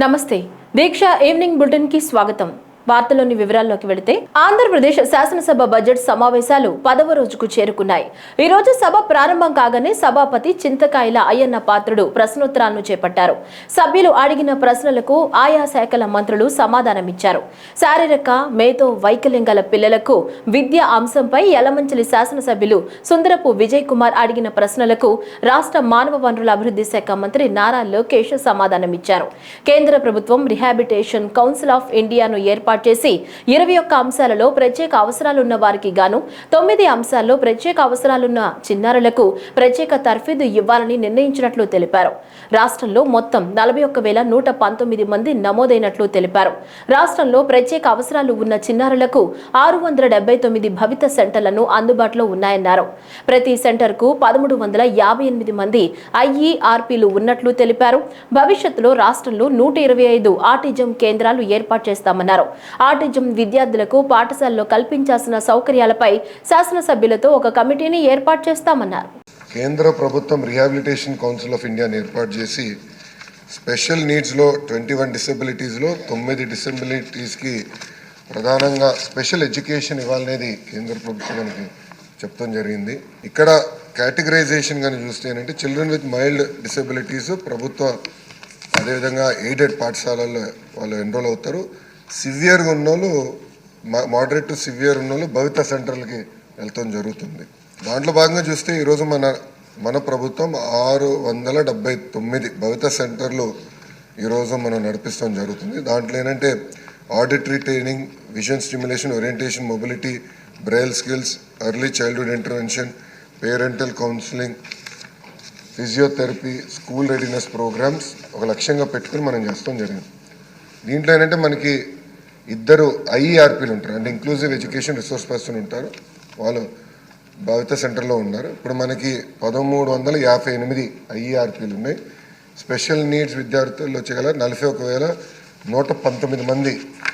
నమస్తే దీక్ష evening bulletin కి స్వాగతం. వార్తలోని వివరాల్లోకి వెళితే ఆంధ్రప్రదేశ్ శాసనసభ బడ్జెట్ సమావేశాలు 10వ రోజుకు చేరుకున్నాయి. ఈ రోజు సభ ప్రారంభం కాగానే సభాపతి చింతకాయల అయ్యన్న పాత్రుడు ప్రశ్నోత్తరాలను చేపట్టారు. సభ్యులు అడిగిన ప్రశ్నలకు ఆయా శాఖల మంత్రులు సమాధానమిచ్చారు. శారీరక మేధో వైకల్యం గల పిల్లలకు విద్య అంశంపై యలమంచిలి శాసనసభ్యులు సుందరపు విజయ్ కుమార్ అడిగిన ప్రశ్నలకు రాష్ట్ర మానవ వనరుల అభివృద్ధి శాఖ మంత్రి నారా లోకేష్ సమాధానమిచ్చారు. కేంద్ర ప్రభుత్వం రిహాబిలిటేషన్ కౌన్సిల్ ఆఫ్ ఇండియాను ఏర్పాటు చేసి 21 అంశాలలో ప్రత్యేక అవసరాలున్న వారికి గాను 9 అంశాల్లో ప్రత్యేక అవసరాలున్న చిన్నారులకు ప్రత్యేక తర్ఫీదు ఇవ్వాలని నిర్ణయించినట్లు తెలిపారు. రాష్ట్రంలో మొత్తం 41,119 మంది నమోదైనట్లు తెలిపారు. రాష్ట్రంలో ప్రత్యేక అవసరాలు ఉన్న చిన్నారులకు 679 భవిత సెంటర్లను అందుబాటులో ఉన్నాయన్నారు. ప్రతి సెంటర్కు 1358 మంది ఐఈఆర్పీలు ఉన్నట్లు తెలిపారు. భవిష్యత్తులో రాష్ట్రంలో 125 ఆటిజం కేంద్రాలు ఏర్పాటు చేస్తామన్నారు. ఆటిజం విద్యార్థులకు పాఠశాలలో కల్పించాల్సిన సౌకర్యాలపై శాసనసభ్యులతో ఒక కమిటీని ఏర్పాటు చేస్తామన్నారు. కేంద్ర ప్రభుత్వం రిహాబిలిటేషన్ కౌన్సిల్ ఆఫ్ ఇండియాని ఏర్పాటు చేసి స్పెషల్ నీడ్స్లో 21 డిసెబిలిటీస్లో 9 డిసెబిలిటీస్కి ప్రధానంగా స్పెషల్ ఎడ్యుకేషన్ ఇవ్వాలనేది కేంద్ర ప్రభుత్వం మనకి చెప్తాం జరిగింది. ఇక్కడ కేటగరైజేషన్ కానీ చూస్తే ఏంటంటే చిల్డ్రన్ విత్ మైల్డ్ డిసెబిలిటీస్ ప్రభుత్వ అదేవిధంగా ఎయిడెడ్ పాఠశాలల్లో వాళ్ళు ఎన్రోల్ అవుతారు. సివియర్గా ఉన్నోళ్ళు మోడరేట్ టు సివియర్ ఉన్నోళ్ళు భవిత సెంటర్లకి వెళ్తాం జరుగుతుంది. దాంట్లో భాగంగా చూస్తే ఈరోజు మన ప్రభుత్వం 679 భవిత సెంటర్లు ఈరోజు మనం నడిపిస్తాం జరుగుతుంది. దాంట్లో ఏంటంటే auditory training, vision stimulation, orientation, mobility, braille skills, early childhood intervention, parental counselling, physiotherapy, school readiness programmes ఒక లక్ష్యంగా పెట్టుకుని మనం చేస్తాం జరిగింది. దీంట్లో ఏంటంటే మనకి 2 ఐఈఆర్పీలు ఉంటారు, అంటే ఇంక్లూజివ్ ఎడ్యుకేషన్ రిసోర్స్ పర్సన్ ఉంటారు, వాళ్ళు భవిత సెంటర్లో ఉన్నారు. ఇప్పుడు మనకి 1358 ఐఈఆర్పీలు ఉన్నాయి. స్పెషల్ నీడ్స్ విద్యార్థుల్లో వచ్చేగల 41,119 మంది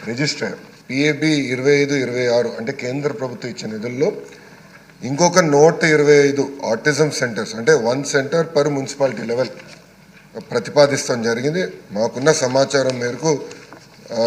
రిజిస్టర్ అయ్యారు. పిఏబి 25-26 అంటే కేంద్ర ప్రభుత్వం ఇచ్చిన నిధుల్లో ఇంకొక 125 ఆటిజం సెంటర్స్ అంటే 1 సెంటర్ పర్ మున్సిపాలిటీ లెవెల్ ప్రతిపాదిస్తాం జరిగింది. మాకున్న సమాచారం మేరకు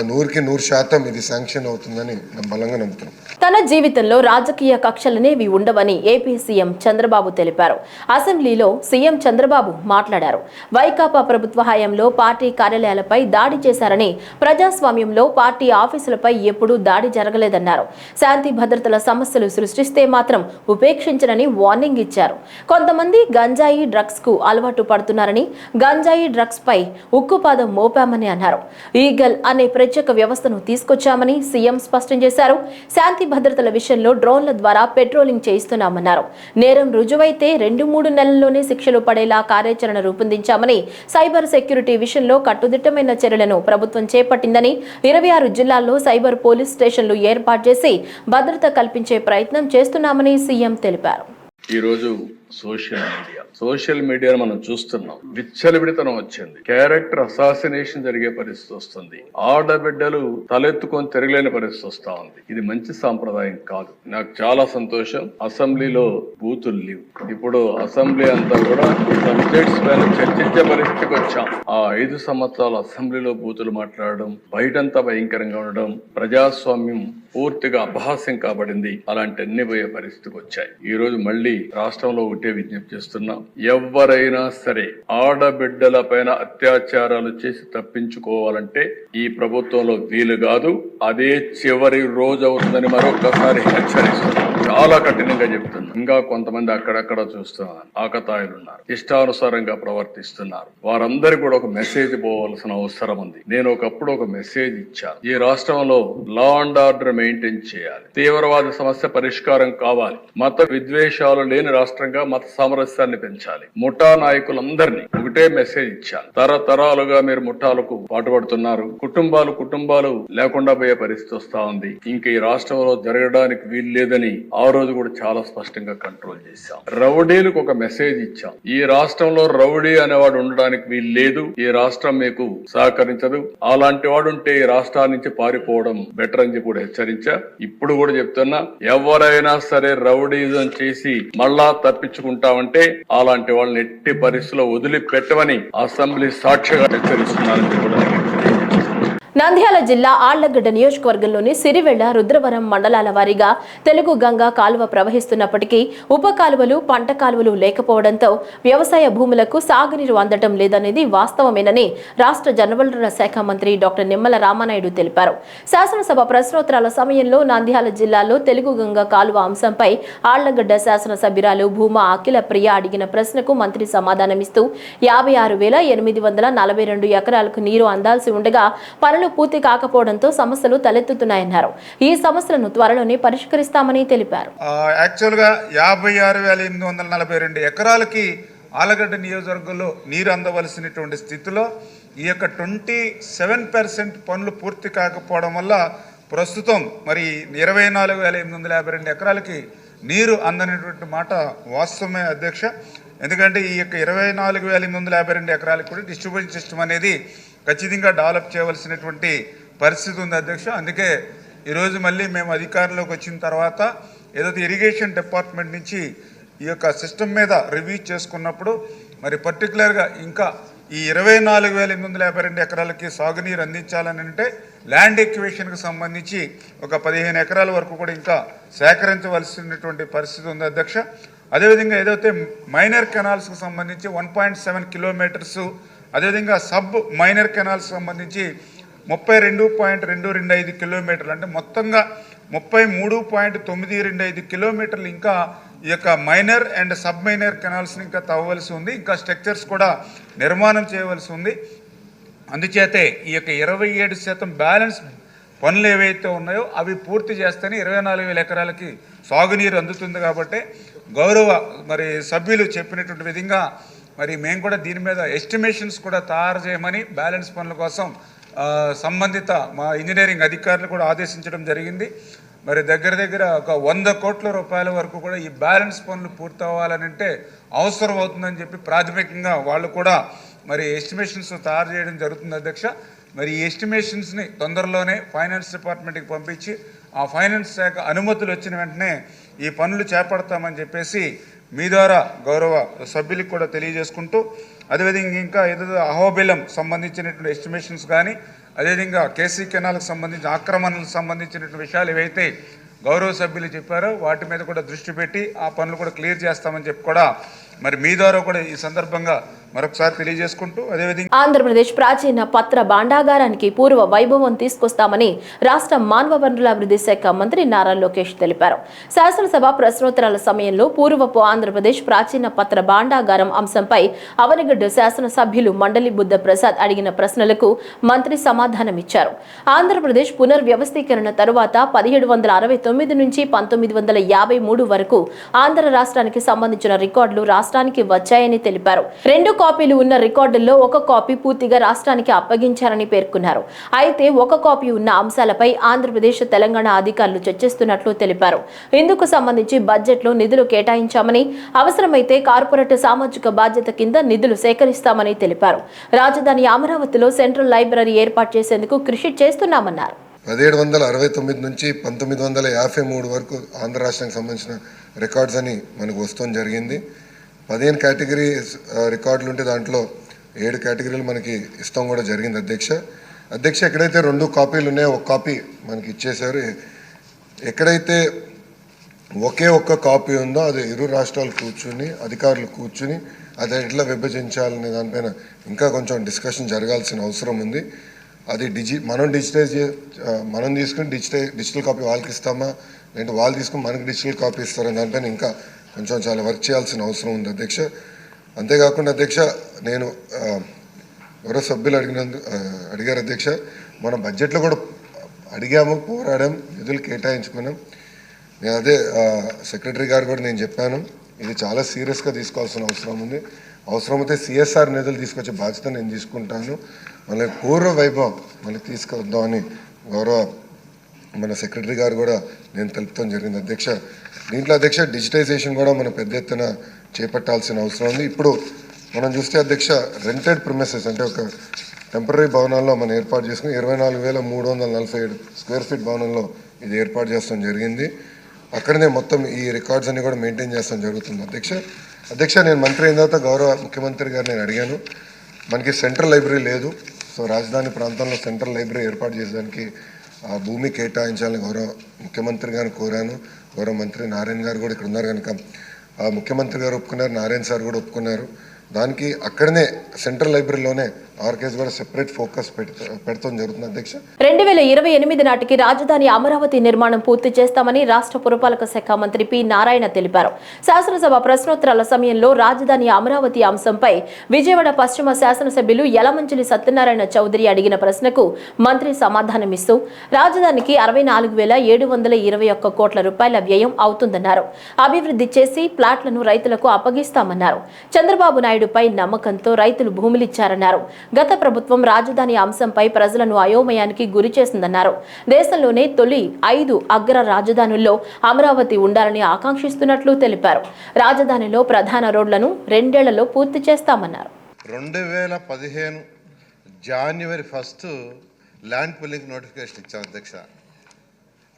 100% ఇది శాంక్షన్ అవుతుందని బలంగా నమ్ముతున్నాం. తన జీవితంలో రాజకీయ కక్షలనేవి ఉండవని ఏపీ సీఎం చంద్రబాబు తెలిపారు. అసెంబ్లీలో సీఎం చంద్రబాబు మాట్లాడారు. వైకాపా ప్రభుత్వ హయాంలో పార్టీ కార్యాలయాలపై దాడి చేశారని, ప్రజాస్వామ్యంలో పార్టీ ఆఫీసులపై ఎప్పుడూ దాడి జరగలేదన్నారు. శాంతి భద్రతల సమస్యలు సృష్టిస్తే మాత్రం ఉపేక్షించనని వార్నింగ్ ఇచ్చారు. కొంతమంది గంజాయి డ్రగ్స్ కు అలవాటు పడుతున్నారని, గంజాయి డ్రగ్స్ పై ఉక్కుపాదం మోపామని అన్నారు. ఈగల్ అనే ప్రత్యేక వ్యవస్థను తీసుకొచ్చామని సీఎం స్పష్టం చేశారు. శాంతి భద్రతల విషయంలో డ్రోన్ల ద్వారా పెట్రోలింగ్ చేయిస్తున్నామన్నారు. నేరం రుజువైతే 2-3 నెలల్లోనే శిక్షలు పడేలా కార్యాచరణ రూపొందించామని, సైబర్ సెక్యూరిటీ విషయంలో కట్టుదిట్టమైన చర్యలను ప్రభుత్వం చేపట్టిందని, 26 జిల్లాల్లో సైబర్ పోలీస్ స్టేషన్లు ఏర్పాటు చేసి భద్రత కల్పించే ప్రయత్నం చేస్తున్నామని సీఎం తెలిపారు. ఈరోజు సోషల్ మీడియా మనం చూస్తున్నాం. విచ్చలవిడితనం వచ్చింది. క్యారెక్టర్ అసాసినేషన్ జరిగే పరిస్థితి వస్తుంది. ఆడబిడ్డలు తలెత్తుకొని తిరగలేని పరిస్థితి వస్తా ఉంది. ఇది మంచి సాంప్రదాయం కాదు. నాకు చాలా సంతోషం. అసెంబ్లీలో బూతులు లేవు. ఇప్పుడు అసెంబ్లీ అంతా కూడా సబ్జెక్ట్స్ పైన చర్చించే పరిస్థితికి వచ్చాం. ఆ 5 సంవత్సరాలు అసెంబ్లీలో బూతులు మాట్లాడడం, బయటంతా భయంకరంగా ఉండడం, ప్రజాస్వామ్యం పూర్తిగా అపహాస్యం కాబడింది. అలాంటి అన్ని పోయే పరిస్థితికి వచ్చాయి. ఈ రోజు మళ్ళీ రాష్ట్రంలో ఒకటే విజ్ఞప్తి చేస్తున్నాం. ఎవరైనా సరే ఆడబిడ్డల పైన అత్యాచారాలు చేసి తప్పించుకోవాలంటే ఈ ప్రభుత్వంలో వీలు కాదు. అదే చివరి రోజు అవుతుందని మరొకసారి హెచ్చరిస్తున్నాం. చాలా కఠినంగా చెప్తున్నాం. ఇంకా కొంతమంది అక్కడక్కడ చూస్తున్నారు, ఆకతాయిలు ఉన్నారు, ఇష్టానుసారంగా ప్రవర్తిస్తున్నారు. వారందరికీ కూడా ఒక మెసేజ్ పోవాల్సిన అవసరం ఉంది. నేను ఒకప్పుడు ఒక మెసేజ్ ఇచ్చాను. ఈ రాష్ట్రంలో లా అండ్ ఆర్డర్ మెయింటైన్ చేయాలి. తీవ్రవాద సమస్య పరిష్కారం కావాలి. మత విద్వేషాలు లేని రాష్ట్రంగా మత సామరస్యాన్ని పెంచాలి. ముఠా నాయకులందరినీ ఒకటే మెసేజ్ ఇచ్చాను. తరతరాలుగా మీరు ముఠాలకు పాటుపడుతున్నారు. కుటుంబాలు లేకుండా పోయే పరిస్థితి వస్తా ఉంది. ఇంక ఈ రాష్ట్రంలో జరగడానికి వీలు లేదని ఆ రోజు కూడా చాలా స్పష్టంగా కంట్రోల్ చేశాం. రౌడీలకు ఒక మెసేజ్ ఇచ్చాం. ఈ రాష్ట్రంలో రౌడీ అనేవాడు ఉండడానికి వీలు లేదు. ఈ రాష్ట్రం మీకు సహకరించదు. అలాంటి వాడు ఉంటే ఈ రాష్ట్రాల నుంచి పారిపోవడం బెటర్ అని చెప్పి కూడా హెచ్చరించా. ఇప్పుడు కూడా చెప్తున్నా, ఎవరైనా సరే రౌడీజం చేసి మళ్ళా తప్పించుకుంటామంటే అలాంటి వాళ్ళని ఎట్టి పరిస్థితుల్లో వదిలిపెట్టమని అసెంబ్లీ సాక్షిగా హెచ్చరిస్తున్నారని కూడా నంద్యాల జిల్లా ఆళ్లగడ్డ నియోజకవర్గంలోని సిరివెళ్ల రుద్రవరం మండలాల వారీగా తెలుగు గంగా కాలువ ప్రవహిస్తున్నప్పటికీ ఉప కాలువలు పంట కాలువలు లేకపోవడంతో వ్యవసాయ భూములకు సాగునీరు అందడం లేదనేది వాస్తవమేనని రాష్ట్ర జలవనరుల శాఖ మంత్రి డాక్టర్ నిమ్మల రామానాయుడు తెలిపారు. శాసనసభ ప్రశ్నోత్తరాల సమయంలో నంద్యాల జిల్లాలో తెలుగు గంగా కాలువ అంశంపై ఆళ్లగడ్డ శాసనసభ్యురాలు భూమా అఖిల ప్రియ అడిగిన ప్రశ్నకు మంత్రి సమాధానమిస్తూ 56,842 ఎకరాలకు నీరు అందాల్సి ఉండగా పూర్తి కాకపోవడంతో సమస్యలు తలెత్తుతున్నాయన్నారు. ఈ సమస్యలను త్వరలోనే పరిష్కరిస్తామని తెలిపారు. యాక్చువల్గా 56,842 ఎకరాలకి ఆలగడ్డ నియోజకవర్గంలో నీరు అందవలసినటువంటి స్థితిలో ఈ యొక్క 27% పనులు పూర్తి కాకపోవడం వల్ల ప్రస్తుతం మరి 24,852 ఎకరాలకి నీరు అందనటువంటి మాట వాస్తవమే అధ్యక్ష. ఎందుకంటే ఈ యొక్క 24,852 ఎకరాలకు కూడా డిస్ట్రిబ్యూషన్ సిస్టమ్ అనేది ఖచ్చితంగా డెవలప్ చేయవలసినటువంటి పరిస్థితి ఉంది అధ్యక్ష. అందుకే ఈరోజు మళ్ళీ మేము అధికారంలోకి వచ్చిన తర్వాత ఏదైతే ఇరిగేషన్ డిపార్ట్మెంట్ నుంచి ఈ యొక్క సిస్టమ్ మీద రివ్యూ చేసుకున్నప్పుడు మరి పర్టికులర్గా ఇంకా ఈ 24,852 ఎకరాలకి సాగునీరు అందించాలని అంటే ల్యాండ్ ఎక్విజిషన్కి సంబంధించి ఒక 15 ఎకరాల వరకు కూడా ఇంకా సేకరించవలసినటువంటి పరిస్థితి ఉంది అధ్యక్ష. అదేవిధంగా ఏదైతే మైనర్ కెనాల్స్కి సంబంధించి 1.7 కిలోమీటర్స్, అదేవిధంగా సబ్ మైనర్ కెనాల్స్ సంబంధించి 32.225 కిలోమీటర్లు, అంటే మొత్తంగా 33.925 కిలోమీటర్లు ఇంకా ఈ యొక్క మైనర్ అండ్ సబ్ మైనర్ కెనాల్స్ని ఇంకా తవ్వవలసి ఉంది. ఇంకా స్ట్రక్చర్స్ కూడా నిర్మాణం చేయవలసి ఉంది. అందుచేతే ఈ యొక్క 27% బ్యాలెన్స్ పనులు ఏవైతే ఉన్నాయో అవి పూర్తి చేస్తేనే 24,000 ఎకరాలకి సాగునీరు అందుతుంది. కాబట్టి గౌరవ మరి సభ్యులు చెప్పినటువంటి విధంగా మరి మేము కూడా దీని మీద ఎస్టిమేషన్స్ కూడా తయారు చేయమని బ్యాలెన్స్ పనుల కోసం సంబంధిత మా ఇంజనీరింగ్ అధికారులు కూడా ఆదేశించడం జరిగింది. మరి దగ్గర ఒక 100 కోట్ల రూపాయల వరకు కూడా ఈ బ్యాలెన్స్ పనులు పూర్తి అవ్వాలని అంటే అవసరం అవుతుందని చెప్పి ప్రాథమికంగా వాళ్ళు కూడా మరి ఎస్టిమేషన్స్ తయారు చేయడం జరుగుతుంది అధ్యక్ష. మరి ఈ ఎస్టిమేషన్స్ని తొందరలోనే ఫైనాన్స్ డిపార్ట్మెంట్కి పంపించి ఆ ఫైనాన్స్ శాఖ అనుమతులు వచ్చిన వెంటనే ఈ పనులు చేపడతామని చెప్పేసి మీ ద్వారా గౌరవ సభ్యులకు కూడా తెలియజేసుకుంటూ, అదేవిధంగా ఇంకా ఏదో అహోబిలం సంబంధించినటువంటి ఎస్టిమేషన్స్ కానీ, అదేవిధంగా కేసీ కెనాల్కి సంబంధించిన ఆక్రమణలకు సంబంధించినటువంటి విషయాలు ఏవైతే గౌరవ సభ్యులు చెప్పారో వాటి మీద కూడా దృష్టి పెట్టి ఆ పనులు కూడా క్లియర్ చేస్తామని చెప్పి కూడా మరి మీ ద్వారా కూడా ఈ సందర్భంగా మరొకసారి తెలియజేసుకుంటూ, అదేవిధంగా ఆంధ్రప్రదేశ్ ప్రాచీన పత్ర భాండాగారానికి పూర్వ వైభవం తీసుకొస్తామని రాష్ట్ర మానవ వనరుల అభివృద్ధి శాఖ మంత్రి నారా లోకేష్ తెలిపారు. శాసనసభ ప్రశ్నోత్తరాల సమయంలో పూర్వపు ఆంధ్రప్రదేశ్ ప్రాచీన పత్ర భాండాగారం అంశంపై అవనిగడ్డ శాసనసభ్యులు మండలి బుద్ధ ప్రసాద్ అడిగిన ప్రశ్నలకు మంత్రి సమాధానమిచ్చారు. ఆంధ్రప్రదేశ్ పునర్వ్యవస్థీకరణ తరువాత 1769 నుంచి 1953 వరకు ఆంధ్ర రాష్ట్రానికి సంబంధించిన రికార్డులు రాష్ట్రానికి వచ్చాయని తెలిపారు. 2 కాపీలు ఉన్న రికార్డుల్లో ఒక కాపీ పూర్తిగా రాష్ట్రానికి అప్పగించారని పేర్కొన్నారు. అయితే ఒక కాపీ ఉన్న అంశాలపై ఆంధ్రప్రదేశ్, తెలంగాణ అధికారులు చర్చిస్తున్నట్లు తెలిపారు. ఇందుకు సంబంధించి బడ్జెట్లో నిధులు కేటాయించామని, అవసరమైతే కార్పొరేట్ సామాజిక బాధ్యత కింద నిధులు సేకరిస్తామని తెలిపారు. రాజధాని అమరావతిలో సెంట్రల్ లైబ్రరీ ఏర్పాటు చేసేందుకు కృషి చేస్తున్నామన్నారు. 1769 నుంచి 1953 వరకు ఆంధ్ర రాష్ట్రానికి సంబంధించిన రికార్డ్స్ అని మనకు వస్తూ జరిగింది. 15 కేటగిరీ రికార్డులు ఉంటే దాంట్లో 7 కేటగిరీలు మనకి ఇస్తాం కూడా జరిగింది అధ్యక్ష. ఎక్కడైతే 2 కాపీలు ఉన్నాయో ఒక కాపీ మనకి ఇచ్చేశారు. ఎక్కడైతే ఒకే ఒక్క కాపీ ఉందో అది ఇరు రాష్ట్రాలు కూర్చుని, అధికారులు కూర్చుని అది ఎట్లా విభజించాలనే దానిపైన ఇంకా కొంచెం డిస్కషన్ జరగాల్సిన అవసరం ఉంది. అది మనం తీసుకుని డిజిటల్ కాపీ వాళ్ళకి ఇస్తామా, లేదంటే వాళ్ళు తీసుకుని మనకి డిజిటల్ కాపీ ఇస్తారని దానిపైన ఇంకా కొంచెం చాలా వర్క్ చేయాల్సిన అవసరం ఉంది అధ్యక్ష. అంతేకాకుండా అధ్యక్ష, నేను ఎవరో సభ్యులు అడిగారు అధ్యక్ష, మన బడ్జెట్లో కూడా అడిగాము, పోరాడాం, నిధులు కేటాయించుకున్నాం. నేను అదే సెక్రటరీ గారు కూడా నేను చెప్పాను, ఇది చాలా సీరియస్గా తీసుకోవాల్సిన అవసరం ఉంది. అవసరమైతే సిఎస్ఆర్ నిధులు తీసుకొచ్చే బాధ్యత నేను తీసుకుంటాను. మళ్ళీ పూర్వ వైభవం మళ్ళీ తీసుకొద్దామని గౌరవ మన సెక్రటరీ గారు కూడా నేను తెలుపుతాం జరిగింది అధ్యక్ష. దీంట్లో అధ్యక్ష డిజిటైజేషన్ కూడా మనం పెద్ద ఎత్తున చేపట్టాల్సిన అవసరం ఉంది. ఇప్పుడు మనం చూస్తే అధ్యక్ష రెంటెడ్ ప్రిమిసెస్ అంటే ఒక టెంపరీ భవనాల్లో మనం ఏర్పాటు చేసుకుని 24,347 స్క్వేర్ ఫీట్ భవనంలో ఇది ఏర్పాటు చేస్తాం జరిగింది. అక్కడనే మొత్తం ఈ రికార్డ్స్ అన్ని కూడా మెయింటైన్ చేస్తాం జరుగుతుంది అధ్యక్ష. నేను మంత్రి అయిన తర్వాత గౌరవ ముఖ్యమంత్రి గారు నేను అడిగాను, మనకి సెంట్రల్ లైబ్రరీ లేదు, సో రాజధాని ప్రాంతంలో సెంట్రల్ లైబ్రరీ ఏర్పాటు చేసేదానికి భూమి కేటాయించాలని గౌరవ ముఖ్యమంత్రి గారిని కోరాను. గౌరవ మంత్రి నారాయణ గారు కూడా ఇక్కడ ఉన్నారు కనుక ముఖ్యమంత్రి గారు ఒప్పుకున్నారు, నారాయణ సార్ కూడా ఒప్పుకున్నారు. దానికి అక్కడనే సెంట్రల్ లైబ్రరీలోనే ఆర్కేస్ కూడా సెపరేట్ ఫోకస్ పెడతాం జరుగుతుంది అధ్యక్ష. 2028 నాటికి రాజధాని అమరావతి నిర్మాణం పూర్తి చేస్తామని రాష్ట్ర పురపాలక శాఖ మంత్రి పి నారాయణ తెలిపారు. శాసనసభ ప్రశ్నోత్తరాల సమయంలో రాజధాని అమరావతి అంశంపై విజయవాడ పశ్చిమ శాసనసభ్యులు యలమంచిలి సత్యనారాయణ చౌదరి అడిగిన ప్రశ్నకు మంత్రి సమాధానమిస్తూ రాజధానికి 64,721 కోట్ల రూపాయల వ్యయం అవుతుందన్నారు. అభివృద్ధి చేసి ప్లాట్లను రైతులకు అప్పగిస్తామన్నారు. చంద్రబాబు నాయుడుపై నమ్మకంతో రైతులు భూములిచ్చారన్నారు. గత ప్రభుత్వం రాజధాని అంశంపై ప్రజలను అయోమయానికి గురి చేసిందన్నారు. దేశంలోనే తొలి 5 అగ్ర రాజధానుల్లో అమరావతి ఉండాలని ఆకాంక్షిస్తున్నట్లు తెలిపారు. రాజధానిలో ప్రధాన రోడ్లను 2 ఏళ్లలో పూర్తి చేస్తామన్నారు. 2015 జనవరి 1 ల్యాండ్ పుల్లింగ్ నోటిఫికేషన్ ఇచ్చాం అధ్యక్ష.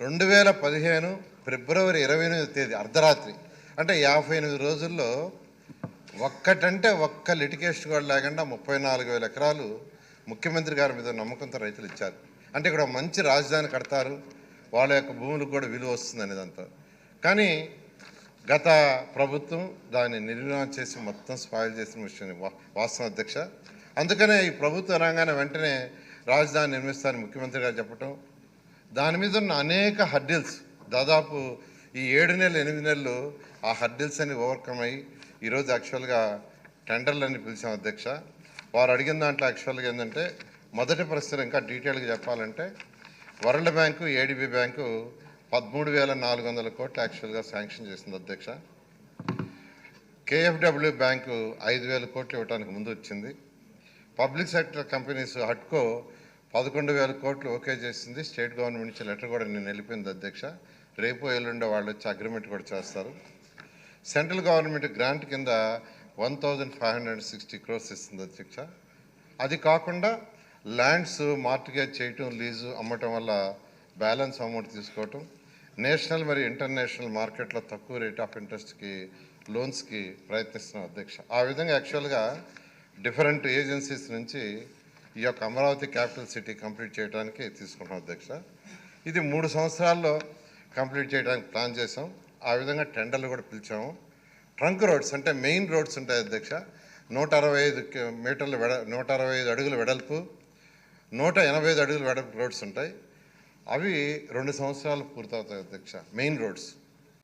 2015 ఫిబ్రవరి 28వ తేదీ అర్ధరాత్రి అంటే 58 రోజుల్లో ఒక్కటంటే ఒక్క లిటిగేషన్ కూడా లేకుండా 34,000 ఎకరాలు ముఖ్యమంత్రి గారి మీద నమ్మకంతో రైతులు ఇచ్చారు. అంటే ఇక్కడ మంచి రాజధాని కడతారు, వాళ్ళ యొక్క భూములకు కూడా విలువ వస్తుంది అనేదంతా. కానీ గత ప్రభుత్వం దాన్ని నిర్వహణ చేసి మొత్తం స్పాయిల్ చేసిన విషయం వాస్తవం అధ్యక్ష. అందుకనే ఈ ప్రభుత్వం రాగానే వెంటనే రాజధాని నిర్మిస్తారని ముఖ్యమంత్రి గారు చెప్పటం, దాని మీద ఉన్న అనేక హర్డిల్స్ దాదాపు ఈ 7 నెలలు 8 నెలలు ఆ హర్డిల్స్ అన్ని ఓవర్కమ్ అయ్యి ఈరోజు యాక్చువల్గా టెండర్లన్నీ పిలిచాం అధ్యక్ష. వారు అడిగిన దాంట్లో యాక్చువల్గా ఏంటంటే మొదటి పరిస్థితులు ఇంకా డీటెయిల్గా చెప్పాలంటే వరల్డ్ బ్యాంకు ఏడీబీ బ్యాంకు 13,400 కోట్లు యాక్చువల్గా శాంక్షన్ చేసింది అధ్యక్ష. కేఎఫ్డబ్ల్యూ బ్యాంకు 5,000 కోట్లు ఇవ్వడానికి ముందు వచ్చింది. పబ్లిక్ సెక్టర్ కంపెనీస్ హట్కో 11,000 కోట్లు ఓకే చేసింది. స్టేట్ గవర్నమెంట్ నుంచి లెటర్ కూడా నేను వెళ్ళిపోయింది అధ్యక్ష. రేపు ఎల్లుండే వాళ్ళు వచ్చి అగ్రిమెంట్ కూడా చేస్తారు. సెంట్రల్ గవర్నమెంట్ గ్రాంట్ కింద 1,560 crores ఇస్తుంది అధ్యక్ష. అది కాకుండా ల్యాండ్స్ మార్టిగేజ్ చేయటం, లీజు అమ్మటం వల్ల బ్యాలెన్స్ అమౌంట్ తీసుకోవటం, నేషనల్ మరియు ఇంటర్నేషనల్ మార్కెట్లో తక్కువ రేట్ ఆఫ్ ఇంట్రెస్ట్కి లోన్స్కి ప్రయత్నిస్తున్నాం అధ్యక్ష. ఆ విధంగా యాక్చువల్గా డిఫరెంట్ ఏజెన్సీస్ నుంచి ఈ యొక్క అమరావతి క్యాపిటల్ సిటీ కంప్లీట్ చేయడానికి తీసుకుంటాం అధ్యక్ష. ఇది 3 సంవత్సరాల్లో కంప్లీట్ చేయడానికి ప్లాన్ చేసాం. ఆ విధంగా టెండర్లు కూడా పిలిచాము. ట్రంక్ రోడ్స్ అంటే మెయిన్ రోడ్స్ ఉంటాయి అధ్యక్ష. 165 మీటర్లు 165 అడుగుల వెడల్పు, 185 అడుగుల వెడల్పు రోడ్స్ ఉంటాయి. అవి 2 సంవత్సరాలు పూర్తవుతాయి అధ్యక్ష, మెయిన్ రోడ్స్.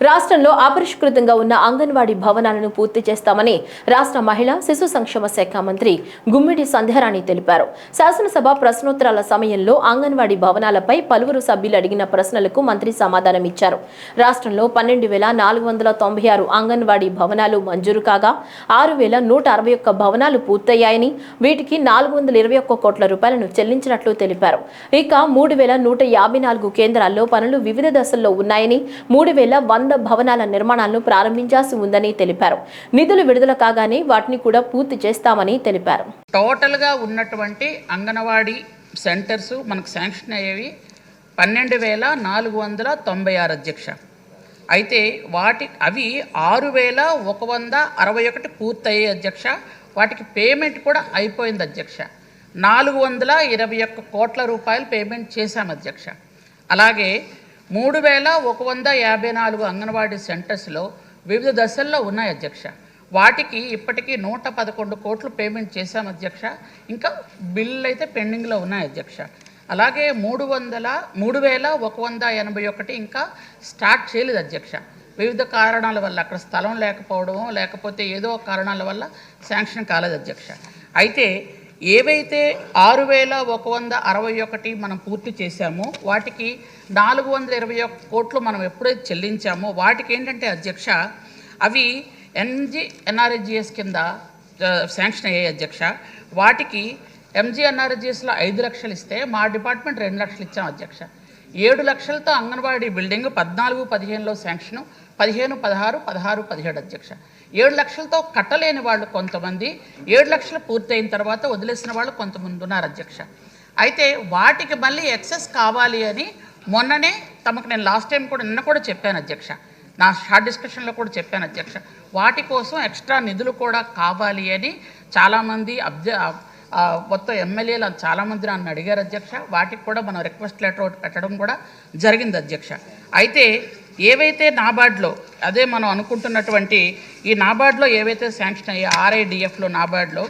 రాష్ట్రంలో అపరిష్కృతంగా ఉన్న అంగన్వాడీ భవనాలను పూర్తి చేస్తామని రాష్ట్ర మహిళా శిశు సంక్షేమ శాఖ మంత్రి గుమ్మిడి సంధ్యారాణి తెలిపారు. శాసనసభ ప్రశ్నోత్తరాల సమయంలో అంగన్వాడీ భవనాలపై పలువురు సభ్యులు అడిగిన ప్రశ్నలకు మంత్రి సమాధానం ఇచ్చారు. రాష్ట్రంలో 12,496 అంగన్వాడీ భవనాలు మంజూరు కాగా 6,161 భవనాలు పూర్తయ్యాయని, వీటికి 421 కోట్ల రూపాయలను చెల్లించినట్లు తెలిపారు. ఇక 3,154 కేంద్రాల్లో పనులు వివిధ దశల్లో ఉన్నాయని, 3,100 భవనాల నిర్మాణాలను ప్రారంభించాల్సి ఉందని తెలిపారు. నిధులు విడుదల కాగానే వాటిని కూడా పూర్తి చేస్తామని తెలిపారు. టోటల్గా ఉన్నటువంటి అంగన్వాడీ సెంటర్స్ మనకు శాంక్షన్ అయ్యేవి 12,496 అధ్యక్ష. అయితే అవి 6,161 పూర్తయ్యాయి అధ్యక్ష. వాటికి పేమెంట్ కూడా అయిపోయింది అధ్యక్ష. 421 కోట్ల రూపాయలు పేమెంట్ చేశాం అధ్యక్ష. అలాగే 3,154 అంగన్వాడీ సెంటర్స్లో వివిధ దశల్లో ఉన్నాయి అధ్యక్ష. వాటికి ఇప్పటికీ 111 కోట్లు పేమెంట్ చేశాం అధ్యక్ష. ఇంకా బిల్లులు అయితే పెండింగ్లో ఉన్నాయి అధ్యక్ష. అలాగే 3,181 ఇంకా స్టార్ట్ చేయలేదు అధ్యక్ష. వివిధ కారణాల వల్ల, అక్కడ స్థలం లేకపోవడమో లేకపోతే ఏదో కారణాల వల్ల శాంక్షన్ కాలేదు అధ్యక్ష. అయితే ఏవైతే 6,161 మనం పూర్తి చేశామో వాటికి 421 కోట్లు మనం ఎప్పుడైతే చెల్లించామో వాటికి ఏంటంటే అధ్యక్ష అవి ఎంజీఎన్ఆర్ఎస్జిఎస్ కింద శాంక్షన్ అయ్యాయి అధ్యక్ష. వాటికి ఎంజీఎన్ఆర్ఎస్జిఎస్లో 5 లక్షలు ఇస్తే మా డిపార్ట్మెంట్ 2 లక్షలు ఇచ్చాం అధ్యక్ష. 7 లక్షలతో అంగన్వాడీ బిల్డింగ్ 14-15లో శాంక్షను, 15-16, 16-17 అధ్యక్ష. 7 లక్షలతో కట్టలేని వాళ్ళు కొంతమంది, 7 లక్షలు పూర్తయిన తర్వాత వదిలేసిన వాళ్ళు కొంతమంది ఉన్నారు అధ్యక్ష. అయితే వాటికి మళ్ళీ ఎక్సెస్ కావాలి అని మొన్ననే తమకు నేను లాస్ట్ టైం కూడా నిన్న కూడా చెప్పాను అధ్యక్ష, నా షార్ట్ డిస్కషన్లో కూడా చెప్పాను అధ్యక్ష. వాటి కోసం ఎక్స్ట్రా నిధులు కూడా కావాలి అని చాలామంది మొత్తం ఎమ్మెల్యేలు చాలామంది నన్ను అడిగారు అధ్యక్ష. వాటికి కూడా మనం రిక్వెస్ట్ లెటర్ ఒకటి పెట్టడం కూడా జరిగింది అధ్యక్ష. అయితే ఏవైతే నాబార్డ్లో అదే మనం అనుకుంటున్నటువంటి ఈ నాబార్డ్లో ఏవైతే శాంక్షన్ అయ్యాయి ఆర్ఐడిఎఫ్లో నాబార్డ్లో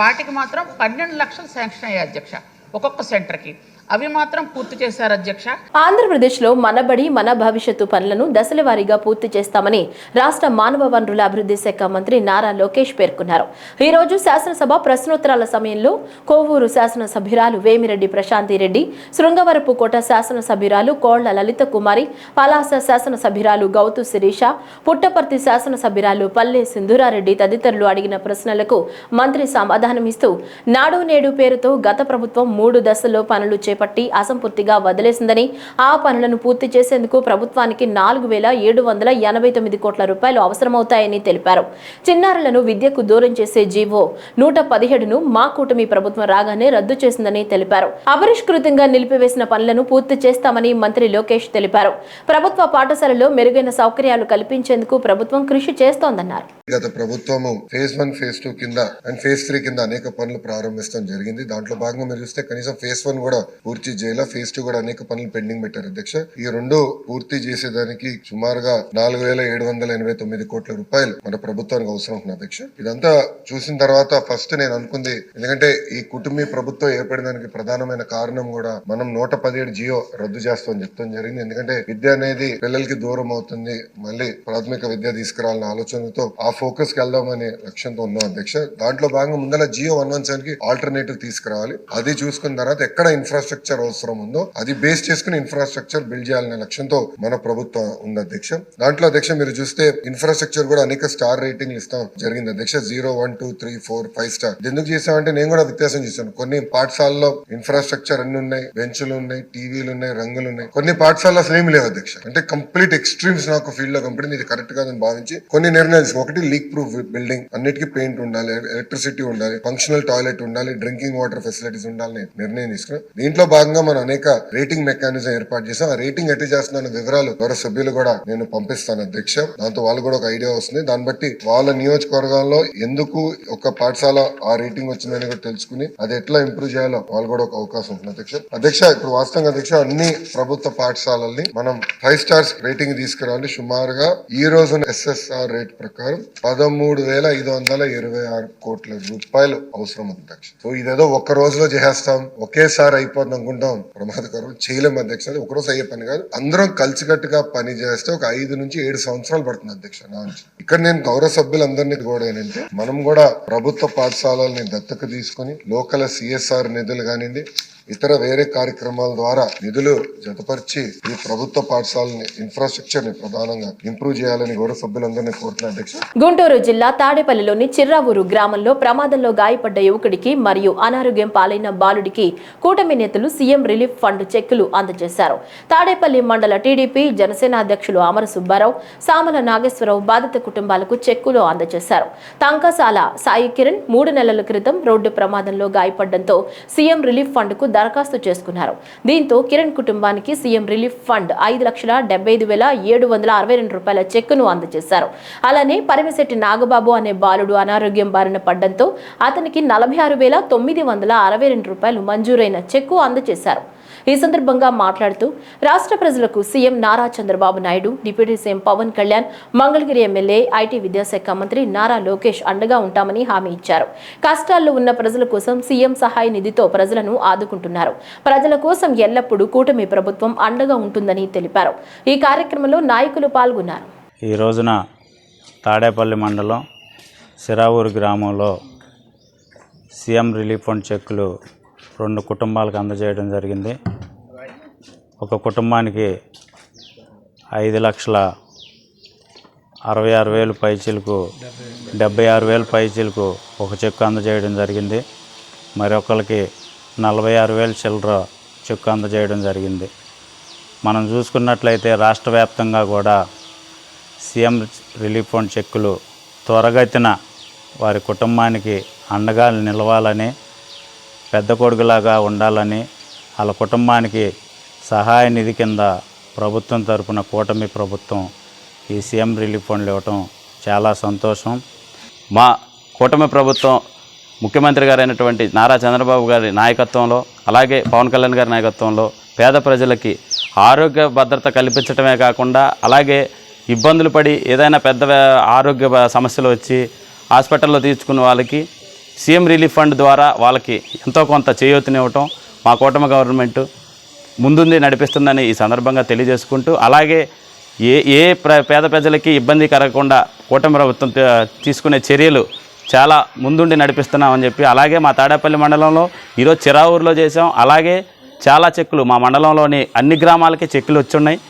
వాటికి మాత్రం 12 లక్షలు శాంక్షన్ అయ్యాయి అధ్యక్ష ఒక్కొక్క సెంటర్కి. అవి మాత్రం పూర్తి చేశారు అధ్యక్ష. ఆంధ్రప్రదేశ్లో మనబడి మన భవిష్యత్తు పనులను దశల వారీగా పూర్తి చేస్తామని రాష్ట్ర మానవ వనరుల అభివృద్ధి శాఖ మంత్రి నారా లోకేష్ పేర్కొన్నారు. ఈ రోజు శాసనసభ ప్రశ్నోత్తరాల సమయంలో కోవూరు శాసనసభ్యురాలు వేమిరెడ్డి ప్రశాంతిరెడ్డి, శృంగవరపుకోట శాసనసభ్యురాలు కోళ్ల లలిత కుమారి, పలాస శాసనసభ్యురాలు గౌతు శిరీష, పుట్టపర్తి శాసనసభ్యురాలు పల్లె సింధూరారెడ్డి తదితరులు అడిగిన ప్రశ్నలకు మంత్రి సమాధానమిస్తూ నాడు నేడు పేరుతో గత ప్రభుత్వం 3 దశల్లో పనులు చేపట్టి అసంపూర్తిగా వదిలేసిందని, ఆ పనులను పూర్తి చేసేందుకు ప్రభుత్వానికి 4,789 కోట్ల రూపాయలు అవసరమవుతాయని తెలిపారు. చిన్నారులను విద్యకు దూరం చేసే జీవో 117ను మా కూటమి ప్రభుత్వం రాగానే రద్దు చేసిందని తెలిపారు. అపరిష్కృతంగా నిలిపివేసిన పనులను పూర్తి చేస్తామని మంత్రి లోకేష్ తెలిపారు. ప్రభుత్వ పాఠశాలలో మెరుగైన సౌకర్యాలు కల్పించేందుకు ప్రభుత్వం కృషి చేస్తోందన్నారు. గత ప్రభుత్వము ఫేజ్ 1, ఫేజ్ 2 కింద అండ్ ఫేజ్ 3 కింద అనేక పనులు ప్రారంభించడం జరిగింది. దాంట్లో భాగంగా మీరు చూస్తే కనీసం ఫేజ్ 1 కూడా పూర్తి చేయాల, ఫేజ్ 2 కూడా అనేక పనులు పెండింగ్ పెట్టారు అధ్యక్ష. ఈ 2 పూర్తి చేసేదానికి సుమారుగా 4,789 కోట్ల రూపాయలు మన ప్రభుత్వానికి అవసరం ఉంటుంది అధ్యక్ష. ఇదంతా చూసిన తర్వాత ఫస్ట్ నేను అనుకుంది, ఎందుకంటే ఈ కుటుంబీ ప్రభుత్వం ఏర్పడడానికి ప్రధానమైన కారణం కూడా మనం 117 జియో రద్దు చేస్తామని చెప్తాం జరిగింది. ఎందుకంటే విద్య అనేది పిల్లలకి దూరం అవుతుంది, మళ్ళీ ప్రాథమిక విద్య తీసుకురావాలన్న ఆలోచనతో ఆ ఫోకస్ కి వెళ్దామనే లక్ష్యంతో ఉన్నాం అధ్యక్ష. దాంట్లో భాగంగా ముందర జియో 117 కి ఆల్టర్నేటివ్ తీసుకురావాలి. అది చూసుకున్న తర్వాత ఎక్కడ ఇన్ఫ్రాస్ట్రక్చర్ అవసరం ఉందో అది బేస్ చేసుకుని ఇన్ఫ్రాస్ట్రక్చర్ బిల్డ్ చేయాలనే లక్ష్యంతో మన ప్రభుత్వం ఉంది అధ్యక్ష. దాంట్లో అధ్యక్ష మీరు చూస్తే ఇన్ఫ్రాస్ట్రక్చర్ కూడా అనేక స్టార్ రేటింగ్లు ఇస్తాం జరిగింది అధ్యక్ష. 0, 1, 2, 3, 4, 5 స్టార్. ఎందుకు చేసామంటే నేను కూడా వ్యత్యాసం చేశాను. కొన్ని పాఠశాలలో ఇన్ఫ్రాస్ట్రక్చర్ అన్ని ఉన్నాయి, బెంచ్లు ఉన్నాయి, టీవీలు ఉన్నాయి, రంగులు ఉన్నాయి. కొన్ని పాఠశాలలో అసలు ఏమి లేవు అధ్యక్ష. అంటే కంప్లీట్ ఎక్స్ట్రీమ్స్ నాకు ఫీల్డ్ లో కంపెనీ ఇది కరెక్ట్ కాదని భావించి కొన్ని నిర్ణయాలు. ఒకటి లీక్ ప్రూఫ్ బిల్డింగ్, అన్నిటికీ పెయింట్ ఉండాలి, ఎలక్ట్రిసిటీ ఉండాలి, ఫంక్షనల్ టాయిలెట్ ఉండాలి, డ్రింకింగ్ వాటర్ ఫెసిలిటీస్ ఉండాలని నిర్ణయం తీసుకున్నాం. దీంట్లో భాగంగా మనం అనేక రేటింగ్ మెకానిజం ఏర్పాటు చేసాం. ఆ రేటింగ్ ఎట్టి చేస్తున్న వివరాలు గౌరవ సభ్యులు కూడా నేను పంపిస్తాను అధ్యక్ష. దాంతో వాళ్ళు కూడా ఒక ఐడియా వస్తుంది. దాన్ని బట్టి వాళ్ళ నియోజకవర్గాల్లో ఎందుకు ఒక పాఠశాల ఆ రేటింగ్ వచ్చిందని కూడా తెలుసుకుని అది ఎట్లా ఇంప్రూవ్ చేయాలో వాళ్ళు కూడా ఒక అవకాశం ఉంటుంది అధ్యక్ష. అధ్యక్ష ఇప్పుడు వాస్తవంగా అధ్యక్ష అన్ని ప్రభుత్వ పాఠశాలల్ని మనం 5 స్టార్స్ రేటింగ్ తీసుకురావాలి. సుమారుగా ఈ రోజు SSR రేట్ ప్రకారం 13,526 కోట్ల రూపాయలు అవసరం ఉంది అధ్యక్ష. సో ఇదేదో ఒక్క రోజులో చేస్తాం, ఒకేసారి అయిపోతుంది అనుకుంటాం, ప్రమాదకరం. చేయలేము అధ్యక్ష. అది ఒక రోజు అయ్యే పని కాదు. అందరం కలిసికట్టుగా పని చేస్తే ఒక 5 నుంచి 7 సంవత్సరాలు పడుతుంది అధ్యక్ష. ఇక్కడ నేను గౌరవ సభ్యులందరినీ కూడా ఏంటంటే మనం కూడా ప్రభుత్వ పాఠశాలల్ని దత్తత తీసుకుని లోకల్ CSR నిధులు కానివ్వండి, ఇతర వేరే కార్యక్రమాల ద్వారా నిధులు జతపరిచి ఈ ప్రభుత్వ పాఠశాలని ఇన్ఫ్రాస్ట్రక్చర్ ని ప్రధానంగా ఇంప్రూవ్ చేయాలని గౌరవ సభ్యులందరినీ కోరుతున్నా అధ్యక్ష. గుంటూరు జిల్లా తాడేపల్లిలోని చిర్రావూరు గ్రామంలో ప్రమాదంలో గాయపడ్డ యువకుడికి మరియు అనారోగ్యం పాలైన బాలుడికి కూటమి నేతలు సీఎం రిలీఫ్ ఫండ్ చెక్కులు అందజేశారు. తాడేపల్లి మండల టీడీపీ జనసేన అధ్యక్షులు అమర సుబ్బారావు, సామల నాగేశ్వరరావు బాధిత కుటుంబాలకు చెక్కులు అందజేశారు. తంకసాల సాయి కిరణ్ 3 నెలల క్రితం రోడ్డు ప్రమాదంలో గాయపడడంతో సీఎం రిలీఫ్ ఫండ్ కు దరఖాస్తు చేసుకున్నారు. దీంతో కిరణ్ కుటుంబానికి సీఎం రిలీఫ్ ఫండ్ 5,75,762 రూపాయల చెక్కును అందజేశారు. అలానే పరిమిశెట్టి నాగబాబు అనే బాలుడు అనారోగ్యం బారిన పడ్డంతో అతనికి 46,962 రూపాయలు మంజూరైన చెక్కు అందజేశారు. ఈ సందర్భంగా మాట్లాడుతూ రాష్ట్ర ప్రజలకు CM Nara Chandrababu Naidu, deputy CM Pawan Kalyan, Mangalagiri MLA IT విద్యాశాఖ మంత్రి నారా లోకేష్ అండగా ఉంటామని హామీ ఇచ్చారు. కష్టాల్లో ఉన్న ప్రజల కోసం సీఎం సహాయ నిధితో ప్రజలను ఆదుకుంటున్నారు. ప్రజల కోసం ఎల్లప్పుడూ కూటమి ప్రభుత్వం అండగా ఉంటుందని తెలిపారు. ఈ కార్యక్రమంలో నాయకులు పాల్గొన్నారు. ఈ రోజున తాడేపల్లి మండలం సిరావూరు గ్రామంలో సీఎం రిలీఫ్ ఫండ్ చెక్కులు 2 కుటుంబాలకు అందజేయడం జరిగింది. ఒక కుటుంబానికి 5,66,000 పైచీలకు 76,000 పైచీలకు ఒక చెక్కు అందజేయడం జరిగింది. మరొకరికి 46,000 చిల్లర చెక్కు అందజేయడం జరిగింది. మనం చూసుకున్నట్లయితే రాష్ట్ర వ్యాప్తంగా కూడా సీఎం రిలీఫ్ ఫండ్ చెక్కులు త్వరగతిన వారి కుటుంబానికి అండగా నిలవాలని, పెద్ద కొడుకులాగా ఉండాలని, వాళ్ళ కుటుంబానికి సహాయ నిధి కింద ప్రభుత్వం తరపున కూటమి ప్రభుత్వం ఈ సీఎం రిలీఫ్ ఫండ్లు ఇవ్వటం చాలా సంతోషం. మా కూటమి ప్రభుత్వం ముఖ్యమంత్రి గారైనటువంటి నారా చంద్రబాబు గారి నాయకత్వంలో, అలాగే పవన్ కళ్యాణ్ గారి నాయకత్వంలో పేద ప్రజలకి ఆరోగ్య భద్రత కల్పించడమే కాకుండా, అలాగే ఇబ్బందులు పడి ఏదైనా పెద్ద ఆరోగ్య సమస్యలు వచ్చి హాస్పిటల్లో తీర్చుకున్న వాళ్ళకి సీఎం రిలీఫ్ ఫండ్ ద్వారా వాళ్ళకి ఎంతో కొంత చేయూతనివ్వటం మా కూటమి గవర్నమెంట్ ముందుండి నడిపిస్తుందని ఈ సందర్భంగా తెలియజేసుకుంటూ, అలాగే పేద ప్రజలకి ఇబ్బంది కలగకుండా కూటమి ప్రభుత్వం తీసుకునే చర్యలు చాలా ముందుండి నడిపిస్తున్నామని చెప్పి, అలాగే మా తాడేపల్లి మండలంలో ఈరోజు చిరావూరులో చేసాం. అలాగే చాలా చెక్కులు మా మండలంలోని అన్ని గ్రామాలకి చెక్కులు వచ్చున్నాయి.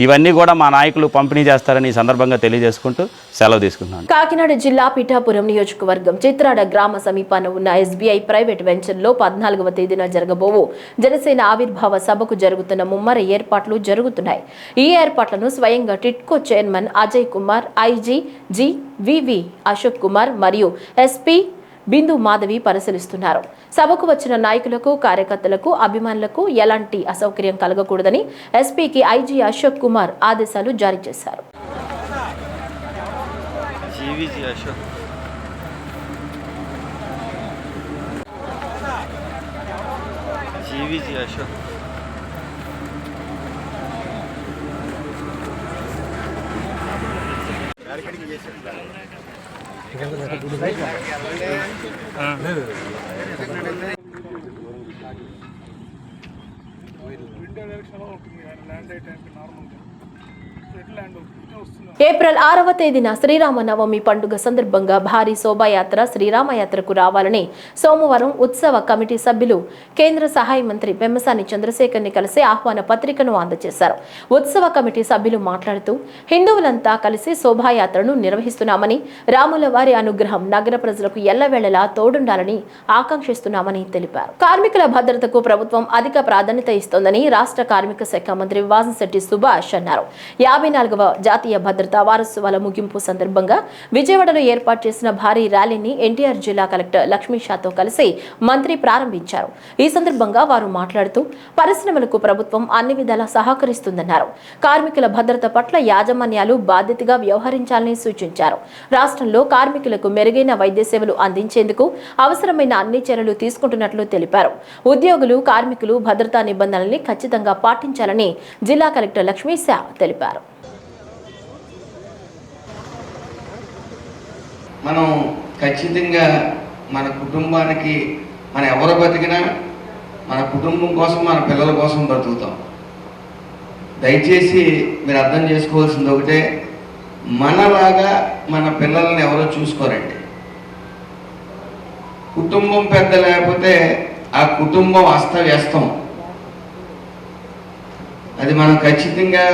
ఇవన్నీ కూడా మా నాయకులు పంపిణీ చేస్తారని ఈ సందర్భంగా తెలియజేసుకుంటూ సెలవు తీసుకున్నాను. కాకినాడ జిల్లా పిఠాపురం నియోజకవర్గం చిత్రాడ గ్రామ సమీపాన ఉన్న ఎస్బీఐ ప్రైవేట్ వెంచర్లో 14వ తేదీన జరగబోవు జనసేన ఆవిర్భావ సభకు జరుగుతున్న ముమ్మర ఏర్పాట్లు జరుగుతున్నాయి. ఈ ఏర్పాట్లను స్వయంగా TIDCO chairman Ajay Kumar, IG G VV Ashok Kumar మరియు ఎస్పీ బిందు మాధవి పరిశీలిస్తున్నారు. సభకు వచ్చిన నాయకులకు, కార్యకర్తలకు, అభిమానులకు ఎలాంటి అసౌకర్యం కలగకూడదని ఎస్పీకి ఐజీ అశోక్ కుమార్ ఆదేశాలు జారీ చేశారు. ఏప్రిల్ 6వ తేదీన శ్రీరామనవమి పండుగ సందర్భంగా భారీ శోభాయాత్ర శ్రీరామయాత్రకు రావాలని సోమవారం ఉత్సవ కమిటీ సభ్యులు కేంద్ర సహాయ మంత్రి పెమ్మసాని చంద్రశేఖర్ని కలిసి ఆహ్వాన పత్రికను అందజేశారు. ఉత్సవ కమిటీ సభ్యులు మాట్లాడుతూ, హిందువులంతా కలిసి శోభాయాత్రను నిర్వహిస్తున్నామని, రాముల వారి అనుగ్రహం నగర ప్రజలకు ఎల్లవేళలా తోడుండాలని ఆకాంక్షిస్తున్నామని తెలిపారు. కార్మికుల భద్రతకు ప్రభుత్వం అధిక ప్రాధాన్యత ఇస్తోందని రాష్ట్ర కార్మిక శాఖ మంత్రి వాసంశెట్టి సుభాష్ అన్నారు. 54వ జాతీయ భద్రతా వారోత్సవాల ముగింపు సందర్భంగా విజయవాడలో ఏర్పాటు చేసిన భారీ ర్యాలీని ఎన్టీఆర్ జిల్లా కలెక్టర్ లక్ష్మీషాతో కలిసి మంత్రి ప్రారంభించారు. ఈ సందర్భంగా వారు మాట్లాడుతూ, పరిశ్రమలకు ప్రభుత్వం అన్ని విధాలా సహకరిస్తుందన్నారు. కార్మికుల భద్రత పట్ల యాజమాన్యాలు బాధ్యతగా వ్యవహరించాలని సూచించారు. రాష్ట్రంలో కార్మికులకు మెరుగైన వైద్య సేవలు అందించేందుకు అవసరమైన అన్ని చర్యలు తీసుకుంటున్నట్లు తెలిపారు. ఉద్యోగులు, కార్మికులు భద్రతా నిబంధనల్ని ఖచ్చితంగా పాటించాలని జిల్లా కలెక్టర్ లక్ష్మీషా తెలిపారు. మనం ఖచ్చితంగా మన కుటుంబానికి మనం ఎవరు బతికినా మన కుటుంబం కోసం, మన పిల్లల కోసం బ్రతుకుతాం. దయచేసి మీరు అర్థం చేసుకోవాల్సింది ఒకటే, మనలాగా మన పిల్లల్ని ఎవరో చూసుకోరండి. కుటుంబం పెద్ద లేకపోతే ఆ కుటుంబం అస్తవ్యస్తం. అది మనం ఖచ్చితంగా,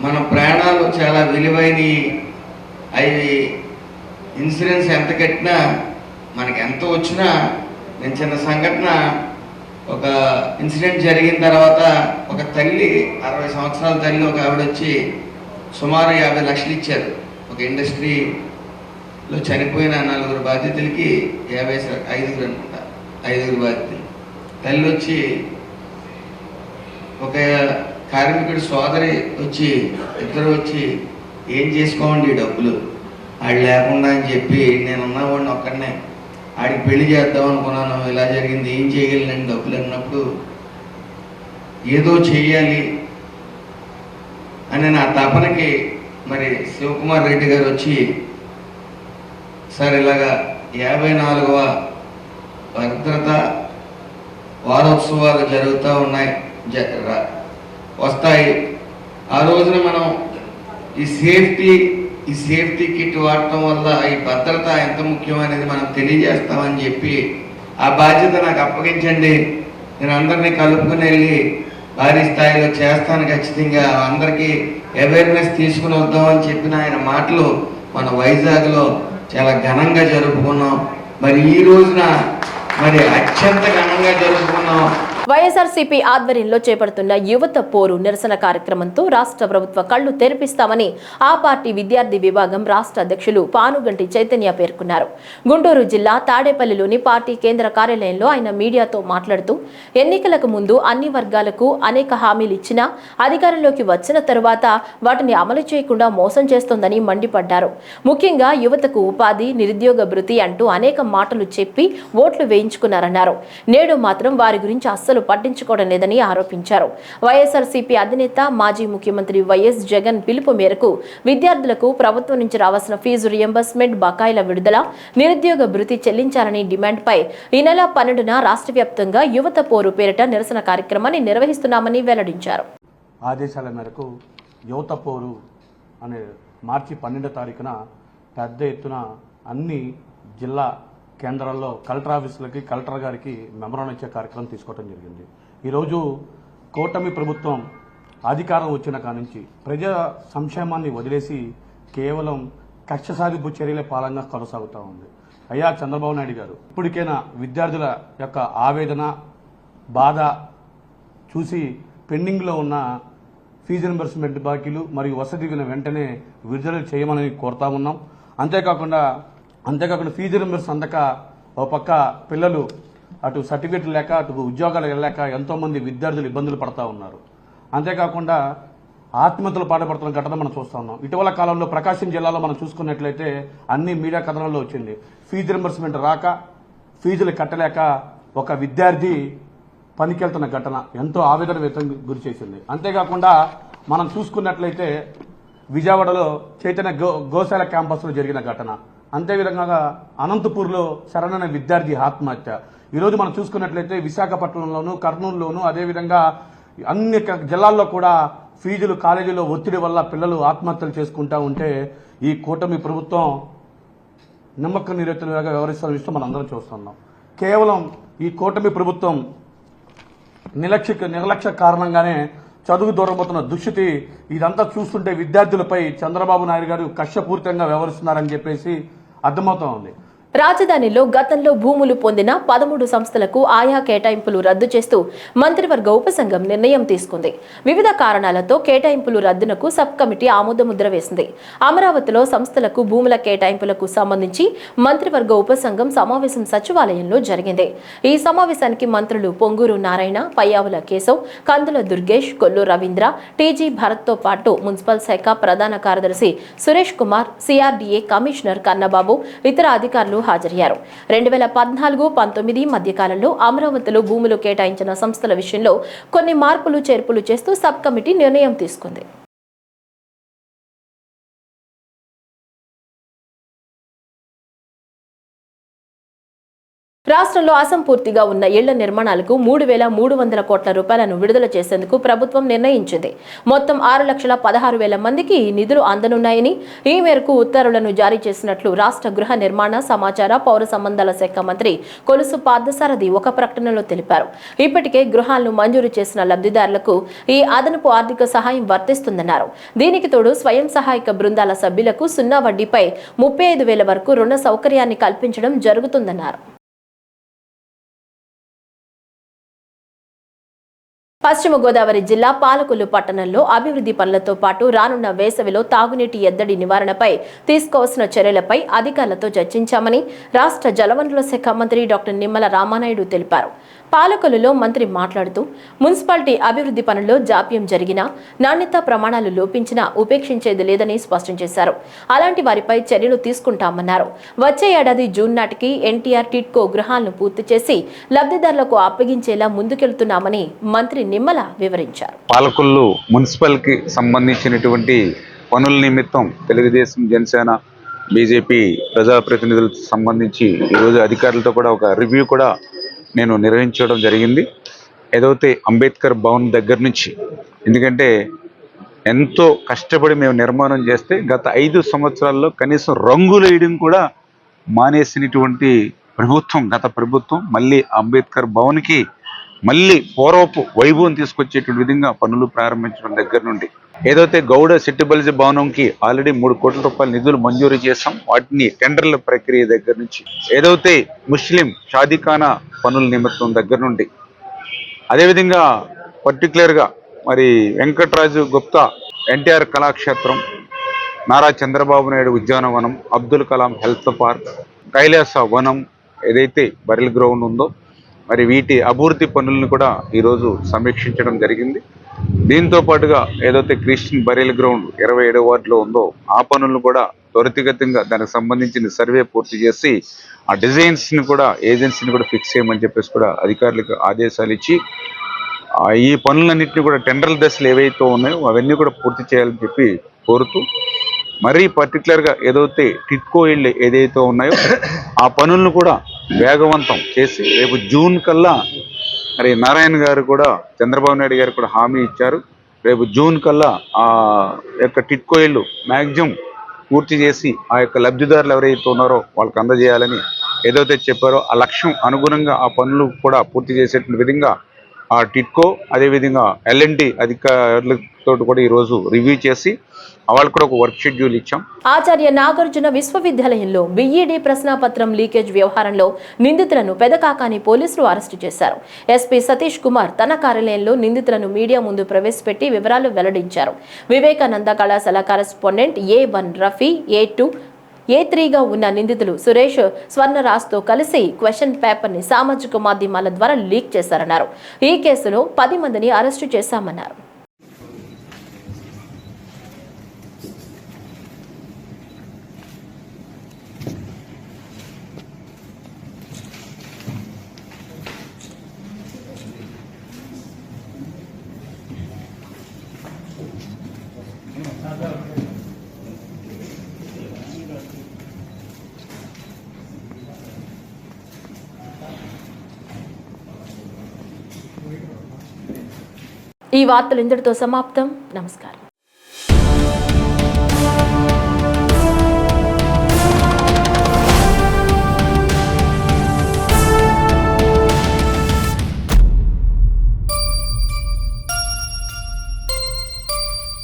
మన ప్రాణాలు చాలా విలువైనవి. అవి ఇన్సూరెన్స్ ఎంత కట్టినా, మనకి ఎంత వచ్చినా, నేను చిన్న సంఘటన, ఒక ఇన్సిడెంట్ జరిగిన తర్వాత ఒక తల్లి, 60 సంవత్సరాల తల్లి, ఒక ఆవిడ వచ్చి సుమారు 50 లక్షలు ఇచ్చారు. ఒక ఇండస్ట్రీలో చనిపోయిన 4 బాధితులకి 5 అనుకుంటా, 5 బాధితులు. తల్లి వచ్చి, ఒక కార్మికుడి సోదరి వచ్చి, ఇద్దరు వచ్చి, ఏం చేసుకోండి ఈ డబ్బులు ఆడు లేకుండా అని చెప్పి, నేను ఉన్నవాడిని ఒక్కడనే, ఆడికి పెళ్లి చేద్దాం అనుకున్నాను, ఇలా జరిగింది, ఏం చేయగలను డబ్బులు అన్నప్పుడు, ఏదో చెయ్యాలి అని నా తపనకి మరి శివకుమార్ రెడ్డి గారు వచ్చి, సార్ ఇలాగా 54వ భద్రతా వారోత్సవాలు జరుగుతూ ఉన్నాయి, వస్తాయి. ఆ రోజున మనం ఈ సేఫ్టీ కిట్ వాడటం వల్ల ఈ భద్రత ఎంత ముఖ్యమనేది మనం తెలియజేస్తామని చెప్పి, ఆ బాధ్యత నాకు అప్పగించండి, నేను అందరినీ కలుపుకుని వెళ్ళి భారీ స్థాయిలో చేస్తాను, ఖచ్చితంగా అందరికీ అవేర్నెస్ తీసుకుని వద్దామని చెప్పిన ఆయన మాటలు మన వైజాగ్లో చాలా ఘనంగా జరుపుకున్నాం. మరి ఈ రోజున మరి అత్యంత ఘనంగా జరుపుకున్నాం. వైఎస్ఆర్సీపీ ఆధ్వర్యంలో చేపడుతున్న యువత పోరు నిరసన కార్యక్రమంతో రాష్ట్ర ప్రభుత్వ కళ్లు తెరిపిస్తామని ఆ పార్టీ విద్యార్థి విభాగం రాష్ట్ర అధ్యక్షులు పానుగంటి చైతన్య పేర్కొన్నారు. గుంటూరు జిల్లా తాడేపల్లిలోని పార్టీ కేంద్ర కార్యాలయంలో ఆయన మీడియాతో మాట్లాడుతూ ఎన్నికలకు ముందు అన్ని వర్గాలకు అనేక హామీలు ఇచ్చినా అధికారంలోకి వచ్చిన తరువాత వాటిని అమలు చేయకుండా మోసం చేస్తోందని మండిపడ్డారు. ముఖ్యంగా యువతకు ఉపాధి, నిరుద్యోగ భృతి అంటూ అనేక మాటలు చెప్పి ఓట్లు వేయించుకున్నారన్నారు. నేడు మాత్రం వారి గురించి అస్సలు పట్టించుకోవడం లేదని ఆరోపించారు. వైఎస్ఆర్సీపీ అధినేత మాజీ ముఖ్యమంత్రి వైఎస్ జగన్ పిలుపు మేరకు విద్యార్థులకు ప్రభుత్వం నుంచి రావాల్సిన ఫీజు రియంబర్స్మెంట్, బకాయిల విడుదల, నిరుద్యోగ భృతి చెల్లించాలనే డిమాండ్పై ఈ నెల 12న రాష్ట్ర వ్యాప్తంగా యువత పోరు పేరిట నిరసన కార్యక్రమాన్ని నిర్వహిస్తున్నామని వెల్లడించారు. ఆదేశాల మేరకు యువత పోరు అనే మార్చి 12వ తారీఖున పెద్ద ఎత్తున అన్ని జిల్లా కేంద్రాల్లో కలెక్టర్ ఆఫీసులకి, కలెక్టర్ గారికి మెమరాండం ఇచ్చే కార్యక్రమం తీసుకోవడం జరిగింది. ఈరోజు కూటమి ప్రభుత్వం అధికారం వచ్చిన కానుంచి ప్రజా సంక్షేమాన్ని వదిలేసి కేవలం కక్ష సాధింపు చర్యలే పాలనగా కొనసాగుతూ ఉంది. అయ్యా చంద్రబాబు నాయుడు గారు, ఇప్పటికైనా విద్యార్థుల యొక్క ఆవేదన, బాధ చూసి పెండింగ్లో ఉన్న ఫీజు రింబర్స్మెంట్ బాకీలు మరియు వసతి దీవెన వెంటనే విడుదల చేయమని కోరుతా ఉన్నాం. అంతేకాకుండా ఫీజు రింబర్స్ అందక ఒక పక్క పిల్లలు అటు సర్టిఫికెట్లు లేక అటు ఉద్యోగాలు వెళ్ళలేక ఎంతోమంది విద్యార్థులు ఇబ్బందులు పడతా ఉన్నారు. అంతేకాకుండా ఆత్మహత్యలు పాటుపడుతున్న ఘటన మనం చూస్తూ ఉన్నాం. ఇటీవల కాలంలో ప్రకాశం జిల్లాలో మనం చూసుకున్నట్లయితే అన్ని మీడియా కథనాల్లో వచ్చింది. ఫీజు రింబర్స్మెంట్ రాక, ఫీజులు కట్టలేక ఒక విద్యార్థి పనికెళ్తున్న ఘటన ఎంతో ఆవేదన వ్యక్తం గురి చేసింది. అంతేకాకుండా మనం చూసుకున్నట్లయితే విజయవాడలో చైతన్య గోశాల క్యాంపస్లో జరిగిన ఘటన, అంతేవిధంగా అనంతపూర్లో శరణైన విద్యార్థి ఆత్మహత్య. ఈరోజు మనం చూసుకున్నట్లయితే విశాఖపట్నంలోను, కర్నూలులోను, అదేవిధంగా అన్ని జిల్లాల్లో కూడా ఫీజులు, కాలేజీలో ఒత్తిడి వల్ల పిల్లలు ఆత్మహత్యలు చేసుకుంటా ఉంటే ఈ కూటమి ప్రభుత్వం నమ్మక నిరుతులుగా వ్యవహరిస్తున్న విషయం మనం అందరం చూస్తున్నాం. కేవలం ఈ కూటమి ప్రభుత్వం నిర్లక్ష్య కారణంగానే చదువు దూరమవుతున్న దుస్థితి ఇదంతా చూస్తుంటే విద్యార్థులపై చంద్రబాబు నాయుడు గారు కక్షపూరితంగా వ్యవహరిస్తున్నారని చెప్పేసి అర్థమవుతా ఉంది. రాజధానిలో గతంలో భూములు పొందిన 13 సంస్థలకు ఆయా కేటాయింపులు రద్దు చేస్తూ మంత్రివర్గ ఉపసంఘం నిర్ణయం తీసుకుంది. వివిధ కారణాలతో కేటాయింపులు రద్దునకు సబ్ కమిటీ ఆమోదముద్ర వేసింది. అమరావతిలో సంస్థలకు భూముల కేటాయింపులకు సంబంధించి మంత్రివర్గ ఉపసంఘం సమావేశం సచివాలయంలో జరిగింది. ఈ సమావేశానికి మంత్రులు పొంగూరు నారాయణ, పయ్యావుల కేశవ్, కందుల దుర్గేష్, కొల్లు రవీంద్ర, టీజీ భరత్తో పాటు మున్సిపల్ శాఖ ప్రధాన కార్యదర్శి సురేష్ కుమార్, సిఆర్డీఏ కమిషనర్ కన్నబాబు, ఇతర అధికారులు హాజరయ్యారు. 2014-19 మధ్య కాలంలో అమరావతిలో భూములు కేటాయించిన సంస్థల విషయంలో కొన్ని మార్పులు చేర్పులు చేస్తూ సబ్ కమిటీ నిర్ణయం తీసుకుంది. రాష్ట్రంలో అసంపూర్తిగా ఉన్న ఇళ్ల నిర్మాణాలకు 3,300 కోట్ల రూపాయలను విడుదల చేసేందుకు ప్రభుత్వం నిర్ణయించింది. మొత్తం 6,16,000 మందికి నిధులు అందనున్నాయని, ఈ మేరకు ఉత్తర్వులను జారీ చేసినట్లు రాష్ట్ర గృహ నిర్మాణ, సమాచార, పౌర సంబంధాల శాఖ మంత్రి కొలుసు పార్థసారథి ఒక ప్రకటనలో తెలిపారు. ఇప్పటికే గృహాలను మంజూరు చేసిన లబ్ధిదారులకు ఈ అదనపు ఆర్థిక సహాయం వర్తిస్తుందన్నారు. దీనికి తోడు స్వయం సహాయక బృందాల సభ్యులకు 0 వడ్డీపై 35,000 వరకు రుణ సౌకర్యాన్ని కల్పించడం జరుగుతుందన్నారు. పశ్చిమ గోదావరి జిల్లా పాలకొల్లు పట్టణంలో అభివృద్ధి పనులతో పాటు రానున్న వేసవిలో తాగునీటి ఎద్దడి నివారణపై తీసుకోవాల్సిన చర్యలపై అధికారులతో చర్చించామని రాష్ట్ర జలవనరుల శాఖ మంత్రి డాక్టర్ నిమ్మల రామానాయుడు తెలిపారు. పాలకొల్లులో మంత్రి మాట్లాడుతూ మున్సిపాలిటీ అభివృద్ధి పనుల్లో జాప్యం జరిగినా, నాణ్యతా ప్రమాణాలు లోపించినా ఉపేక్షించేది లేదని స్పష్టం చేశారు. అలాంటి వారిపై చర్యలు తీసుకుంటామన్నారు. వచ్చే ఏడాది జూన్ నాటికి ఎన్టీఆర్ టిడ్కో గృహాలను పూర్తి చేసి లబ్ధిదారులకు అప్పగించేలా ముందుకెళ్తున్నామని మంత్రి నిమ్మల వివరించారు. పాలకొల్లు మున్సిపల్ కి సంబంధించినటువంటి పనుల నిమిత్తం తెలుగుదేశం, జనసేన, బీజేపీ ప్రజాప్రతినిధులకు సంబంధించి ఈరోజు అధికారులతో కూడా ఒక రివ్యూ కూడా నేను నిర్వహించడం జరిగింది. ఏదైతే అంబేద్కర్ భవన్ దగ్గర నుంచి, ఎందుకంటే ఎంతో కష్టపడి మేము నిర్మాణం చేస్తే గత 5 సంవత్సరాల్లో కనీసం రంగులు వేయడం కూడా మానేసినటువంటి ప్రభుత్వం గత ప్రభుత్వం మళ్ళీ అంబేద్కర్ భవన్కి మళ్ళీ పూర్వపు వైభవం తీసుకొచ్చేటువంటి విధంగా పనులు ప్రారంభించడం దగ్గర నుండి, ఏదైతే గౌడ సెట్టిబల్జీ భవనంకి ఆల్రెడీ 3 కోట్ల రూపాయల నిధులు మంజూరు చేశాం, వాటిని టెండర్ల ప్రక్రియ దగ్గర నుంచి, ఏదైతే ముస్లిం షాదీఖానా పనుల నిమిత్తం దగ్గర నుండి అదేవిధంగా పర్టికులర్గా మరి వెంకట్రాజు గుప్తా ఎన్టీఆర్ కళాక్షేత్రం, నారా చంద్రబాబు నాయుడు ఉద్యానవనం, అబ్దుల్ కలాం హెల్త్ పార్క్, కైలాస వనం ఏదైతే బరిల్ గ్రౌండ్ ఉందో మరి వీటి అభివృద్ధి పనులను కూడా ఈరోజు సమీక్షించడం జరిగింది. దీంతో పాటుగా ఏదైతే క్రిస్టియన్ బరిల్ గ్రౌండ్ 27వ వార్డులో ఉందో ఆ పనులను కూడా త్వరితగతంగా దానికి సంబంధించిన సర్వే పూర్తి చేసి ఆ డిజైన్స్ని కూడా ఏజెన్సీని కూడా ఫిక్స్ చేయమని చెప్పేసి కూడా అధికారులకు ఆదేశాలు ఇచ్చి ఈ పనులన్నింటినీ కూడా టెండర్ల దశలు ఏవైతే ఉన్నాయో అవన్నీ కూడా పూర్తి చేయాలని చెప్పి కోరుతూ మరీ పర్టికులర్గా ఏదైతే టిట్కో ఇళ్ళు ఏదైతే ఉన్నాయో ఆ పనులను కూడా వేగవంతం చేసి రేపు జూన్ కల్లా మరి నారాయణ గారు కూడా చంద్రబాబు నాయుడు గారు కూడా హామీ ఇచ్చారు. రేపు జూన్ కల్లా ఆ యొక్క టిట్కో ఇళ్ళు మ్యాక్సిమం పూర్తి చేసి ఆ యొక్క లబ్ధిదారులు ఎవరైతే ఉన్నారో వాళ్ళకి అందజేయాలని ఏదైతే చెప్పారో ఆ లక్ష్యం అనుగుణంగా ఆ పనులు కూడా పూర్తి చేసేటువంటి విధంగా ఆ టిట్కో అదేవిధంగా L&T అధికారులతో కూడా ఈరోజు రివ్యూ చేసి వాళ్ళకు కూడా ఒక వర్క్ షెడ్యూల్ ఇచ్చాం. ఆచార్య నాగార్జున విశ్వవిద్యాలయంలో BEd ప్రశ్నాపత్రం లీకేజ్ వ్యవహారంలో నిందితులను పెదకాకాని పోలీసులు అరెస్టు చేశారు. ఎస్పీ సతీష్ కుమార్ తన కార్యాలయంలో నిందితులను మీడియా ముందు ప్రవేశపెట్టి వివరాలు వెల్లడించారు. వివేకానంద కళాశాల కరెస్పాండెంట్ A1 రఫీ, A2, A3గా ఉన్న నిందితులు సురేష్ స్వర్ణరాజ్తో కలిసి క్వశ్చన్ పేపర్ని సామాజిక మాధ్యమాల ద్వారా లీక్ చేశారన్నారు. ఈ కేసులో 10 మందిని అరెస్టు చేశామన్నారు. ఈ వార్తలు ఇంతటితో సమాప్తం. నమస్కారం.